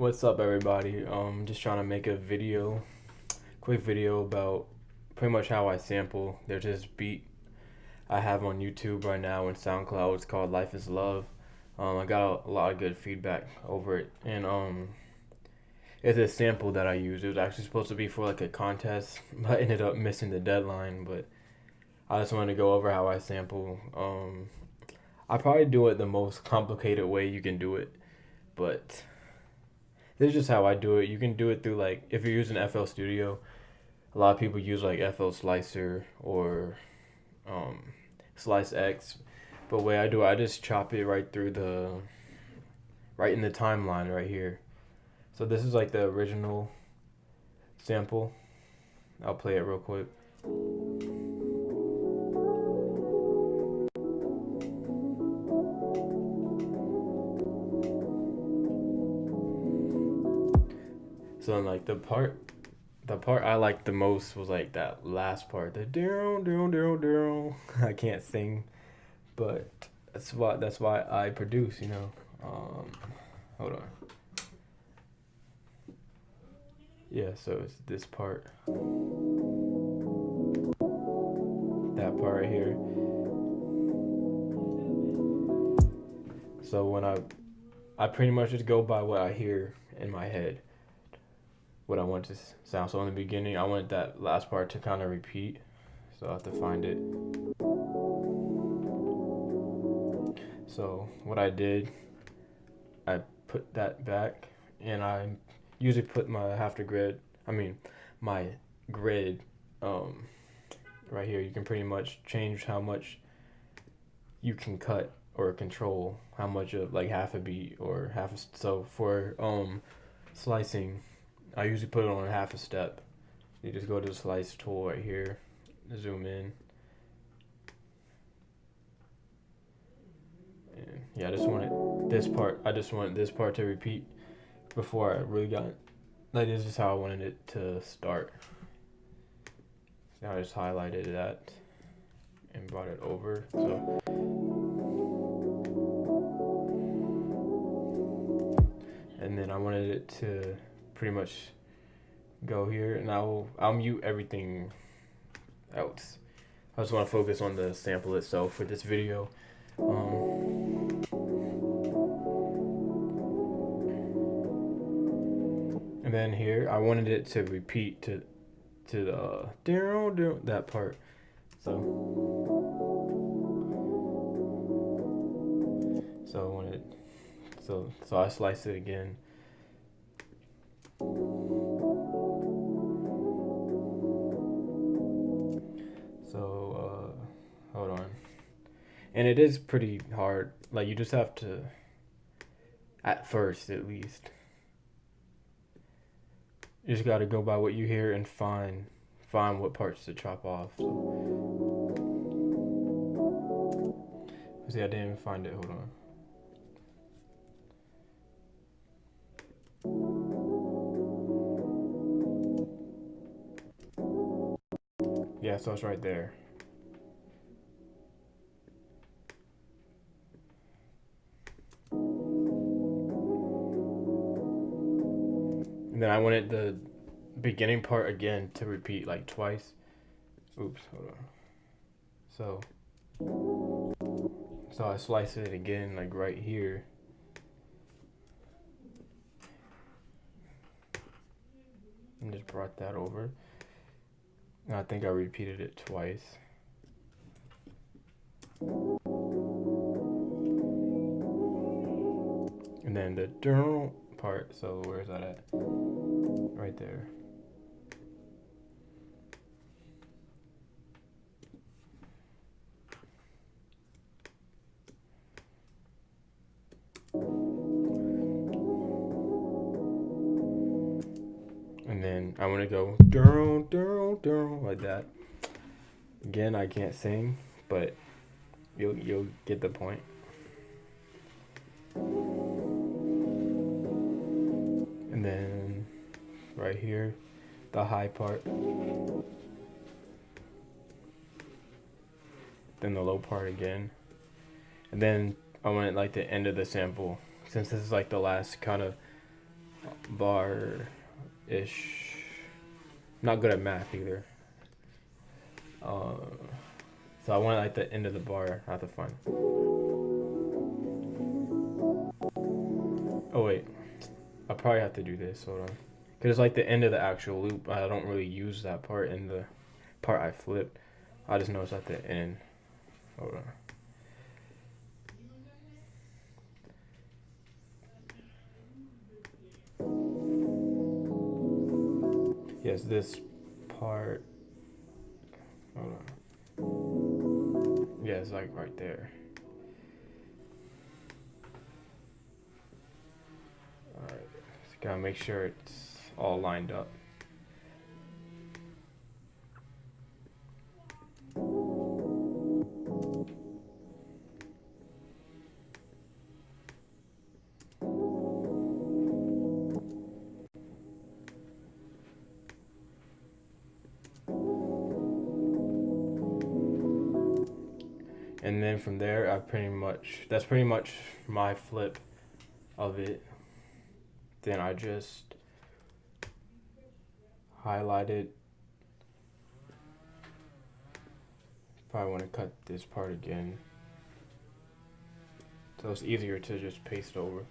What's up, everybody? Just trying to make a quick video about pretty much how I sample. There's this beat I have on YouTube right now and SoundCloud. It's called Life is Love. I got a lot of good feedback over it, and it's a sample that I used. It was actually supposed to be for like a contest, but I ended up missing the deadline. But I just wanted to go over how I sample. I probably do it the most complicated way you can do it, but this is just how I do it. You can do it through, like, if you're using FL Studio, a lot of people use like FL Slicer or um, Slice X. But the way I do it, I just chop it right in the timeline right here. So this is like the original sample. I'll play it real quick. So like the part I liked the most was like that last part, the down down down down. I can't sing, but that's why I produce. Hold on. Yeah, so it's this part, that part right here. So when I pretty much just go by what I hear in my head, what I want to sound. So in the beginning, I want that last part to kind of repeat. So I have to find it. So what I did, I put that back, and I usually put my grid right here. You can pretty much change how much you can cut or control how much of, like, half a beat or so for slicing, I usually put it on half a step. You just go to the slice tool right here, zoom in, and yeah, I just wanted this part to repeat before I really got it. Like, this is how I wanted it to start. Now I just highlighted that and brought it over. So and then I wanted it to pretty much go here, and I'll mute everything else. I just want to focus on the sample itself for this video. And then here I wanted it to repeat to the that part. So I wanted so I sliced it again. So hold on. And it is pretty hard. Like, you just have to, at first at least, you just gotta go by what you hear and find what parts to chop off. So see, I didn't even find it. Hold on. Yeah, so it's right there. And then I wanted the beginning part again to repeat like twice. Oops, hold on. So I slice it again, like right here. And just brought that over. And I think I repeated it twice. And then the journal part, so where's that at? Right there. And then I want to go like that. Again, I can't sing, but you'll get the point. And then right here, the high part. Then the low part again. And then I want it like the end of the sample, since this is like the last kind of bar-ish. Not good at math either. Uh, so I want like the end of the bar, not the front. Oh wait, I probably have to do this. Hold on, because it's like the end of the actual loop. I don't really use that part in the part I flipped. I just know it's at the end. Hold on. Yes, this part. Hold on. Yeah, it's like right there. Alright. Just gotta make sure it's all lined up. And then from there, that's pretty much my flip of it. Then I just highlight it. Probably want to cut this part again, so it's easier to just paste over.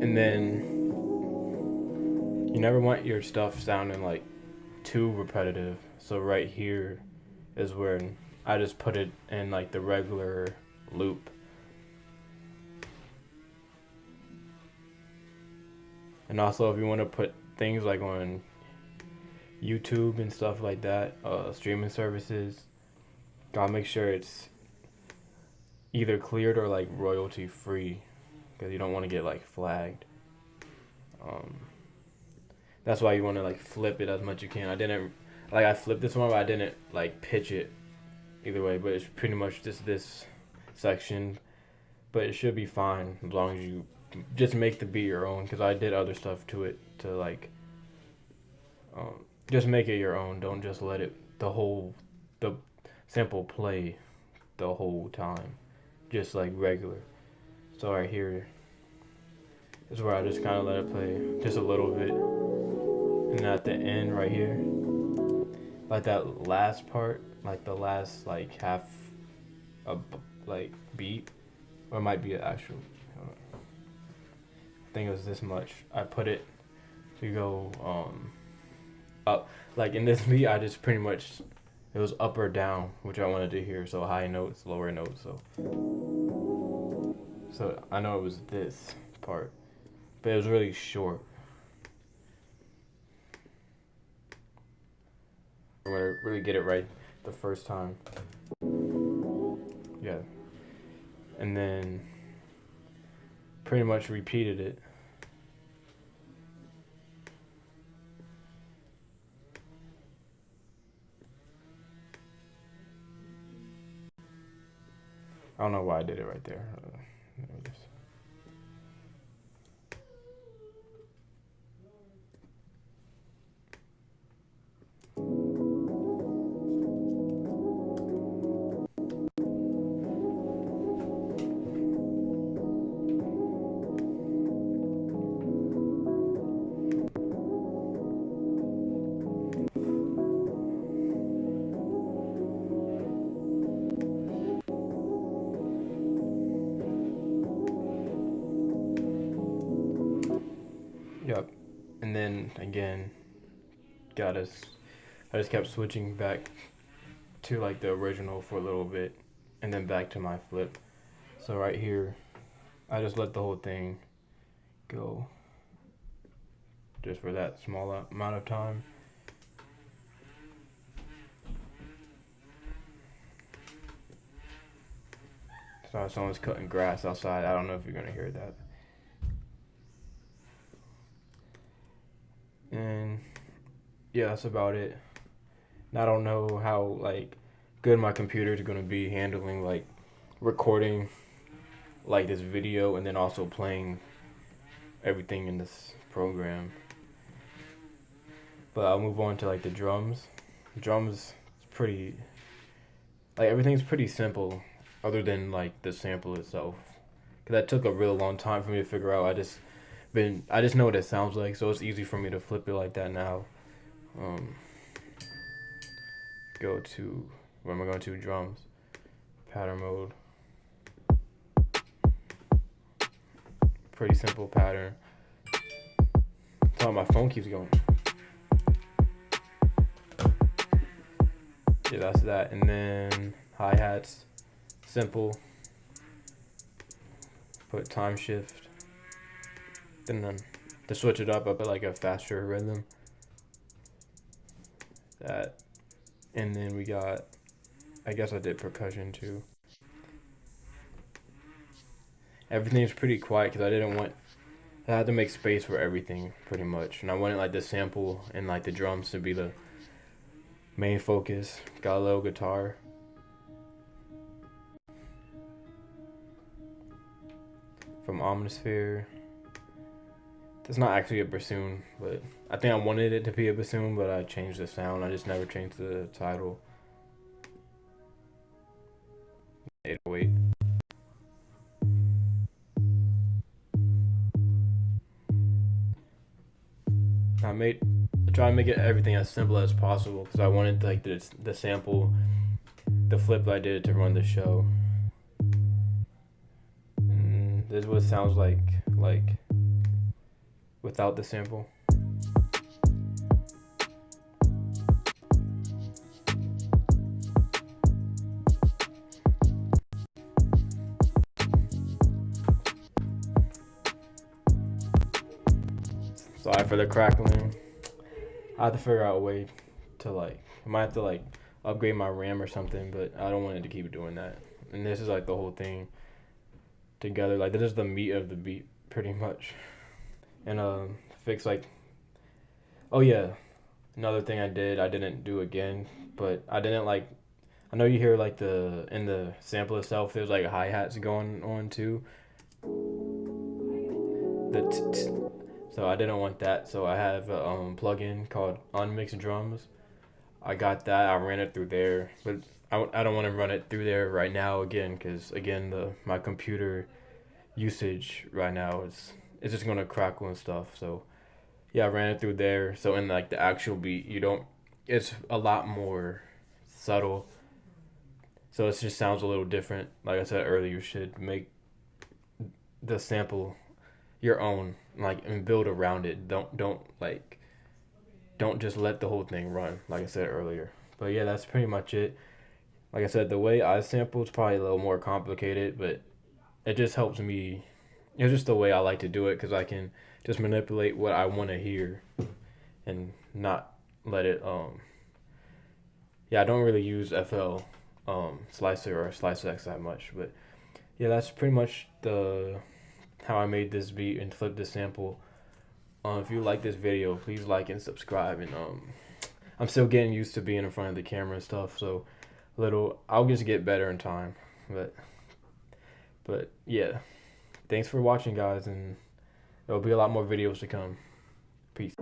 And then you never want your stuff sounding like too repetitive. So right here is where I just put it in like the regular loop. And also if you want to put things like on YouTube and stuff like that, streaming services, gotta make sure it's either cleared or like royalty free, because you don't want to get like flagged. That's why you want to like flip it as much as you can. I flipped this one, but I didn't like pitch it either way, but it's pretty much just this section, but it should be fine as long as you just make the beat your own, because I did other stuff to it to like just make it your own. Don't just let the sample play the whole time, just like regular. So right here is where I just kind of let it play just a little bit, and at the end right here, like that last part, like the last like half a like beat, or it might be an actual, I think it was this much. I put it to go up, like in this beat I just pretty much, it was up or down, which I wanted to hear, so high notes, lower notes, so I know it was this part, but it was really short. I'm gonna really get it right the first time. Yeah. And then pretty much repeated it. I don't know why I did it right there. Yep. And then again, I just kept switching back to like the original for a little bit, and then back to my flip. So right here, I just let the whole thing go just for that small amount of time. So someone's cutting grass outside. I don't know if you're gonna hear that. And yeah, that's about it. And I don't know how like good my computer is gonna be handling like recording like this video and then also playing everything in this program. But I'll move on to like the drums. Drums is pretty, like everything's pretty simple, other than like the sample itself. Cause that took a real long time for me to figure out. I just know what it sounds like, so it's easy for me to flip it like that now. Um, go to where am I going to? Drums, pattern mode. Pretty simple pattern. Oh, my phone keeps going. Yeah, that's that. And then hi-hats, simple. Put time shift. Then to switch it up, I put like a faster rhythm. That. And then we got, I guess I did percussion too. Everything's pretty quiet because I had to make space for everything pretty much. And I wanted like the sample and like the drums to be the main focus. Got a little guitar. From Omnisphere. It's not actually a bassoon, but I think I wanted it to be a bassoon, but I changed the sound. I just never changed the title. 808. I try to make it everything as simple as possible because I wanted like the sample, the flip I did to run the show. And this is what it sounds like without the sample. Sorry for the crackling. I have to figure out a way to I might have to upgrade my RAM or something, but I don't want it to keep doing that. And this is like the whole thing together. Like this is the meat of the beat pretty much. And fix oh yeah, another thing I didn't do again, but I know you hear like in the sample itself there's like hi-hats going on too. So I didn't want that, so I have a plugin called Unmixed Drums. I got that. I ran it through there, but I don't want to run it through there right now again, because again my computer usage right now it's just gonna crackle and stuff. So yeah, I ran it through there. So in like the actual beat, it's a lot more subtle. So it just sounds a little different. Like I said earlier, you should make the sample your own, and build around it. Don't just let the whole thing run, like I said earlier. But yeah, that's pretty much it. Like I said, the way I sample is probably a little more complicated, but it just helps me. It's just the way I like to do it because I can just manipulate what I want to hear and not let it. Yeah, I don't really use FL Slicer or Slicer X that much, but yeah, that's pretty much how I made this beat and flipped the sample. If you like this video, please like and subscribe. And I'm still getting used to being in front of the camera and stuff, so I'll just get better in time. But yeah, thanks for watching, guys, and there'll be a lot more videos to come. Peace.